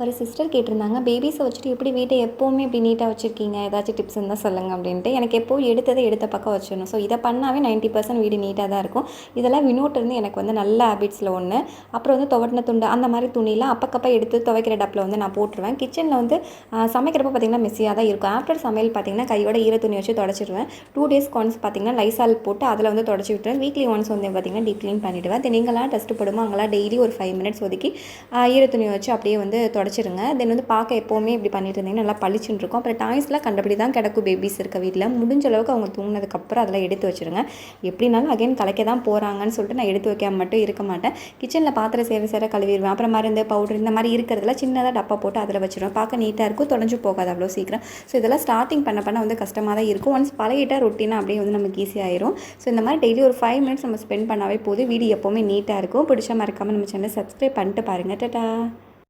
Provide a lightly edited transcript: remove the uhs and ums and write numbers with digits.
ஒரு சிஸ்டர் கேட்டிருந்தாங்க, பேபீஸை வச்சுட்டு எப்படி வீட்டை எப்போவுமே இப்படி நீட்டாக வச்சுருக்கீங்க, ஏதாச்சும் டிப்ஸ் இருந்தால் சொல்லுங்கள் அப்படின்ட்டு. எனக்கு எப்போவும் எடுத்ததை எடுத்த பக்கம் வச்சிடணும். ஸோ இதை பண்ணாவே 90% வீடு நீட்டாக தான் இருக்கும். இதெல்லாம் வினோட்டிருந்து எனக்கு வந்து நல்ல ஹேபிட்ஸில் ஒன்று. அப்புறம் வந்து துவட்டின துண்டு அந்த மாதிரி துணிலாம் அப்பக்கப்போ எடுத்து துவைக்கிற டப்பில் வந்து நான் போட்டுருவேன். கிச்சனில் வந்து சமைக்கிறப்போ பார்த்திங்கன்னா மெஸ்ஸியாக தான் இருக்கும். ஆஃப்டர் சமையல் பார்த்திங்கன்னா கையோட ஈர துணி வச்சு தொடச்சிடுவேன். 2 டேஸ்க்கு ஒன்ஸ் பார்த்திங்கன்னா லைசால் போட்டு அதில் வந்து தொடச்சி விட்டுருவேன். வீக்லி ஒன்ஸ் வந்து பார்த்திங்கன்னா டீப் க்ளீன் பண்ணிவிடுவேன். தென் நீங்களாம் டஸ்ட்டு போடுமோ அங்கெல்லாம் டெய்லி ஒரு 5 மினிட்ஸ் ஒதுக்கி ஈர துணி வச்சு அப்படியே வந்து தொடச்சிருங்க. தென் வந்து பார்க்க எப்போவுமே இப்படி பண்ணிட்டு இருந்தீங்கன்னா நல்லா பளிச்சுன்னு இருக்கும். அப்புறம் டாய்ஸ்லாம் கண்டபடி தான் கிடக்கும் பேபிஸ் இருக்க வீட்டில். முடிஞ்ச அளவுக்கு அவங்க தூங்கினதுக்கப்புறம் அதெல்லாம் எடுத்து வச்சுருங்க. எப்படினாலும் அகைன் கலைக்க தான் போகிறாங்கன்னு சொல்லிட்டு நான் எடுத்து வைக்காம மட்டும் இருக்க மாட்டேன். கிச்சனில் பாத்திரம் சேர கழுவிடுவேன். அப்புறம் மருந்து பவுடர் இந்த மாதிரி இருக்கிறதுல சின்னதாக டப்பா போட்டு அதில் வச்சுருவேன். பார்க்க நீட்டாக இருக்கும், தொலைஞ்சு போகாது அவ்வளோ சீக்கிரம். ஸோ இதெல்லாம் ஸ்டார்டிங் பண்ண வந்து கஷ்டமாக தான் இருக்கும். ஒன்ஸ் பழகிட்டால் ரொட்டீனாக அப்படியே வந்து நமக்கு ஈஸியாகிடும். ஸோ இந்த மாதிரி டெய்லி ஒரு 5 மினிட்ஸ் நம்ம ஸ்பெண்ட் பண்ணாவே போதும். வீடு எப்போவுமே நீட்டாக இருக்கும். பிடிச்ச மறக்காமல் நம்ம சேனலை சப்ஸ்கிரைப் பண்ணிட்டு பாருங்கள். டாடா.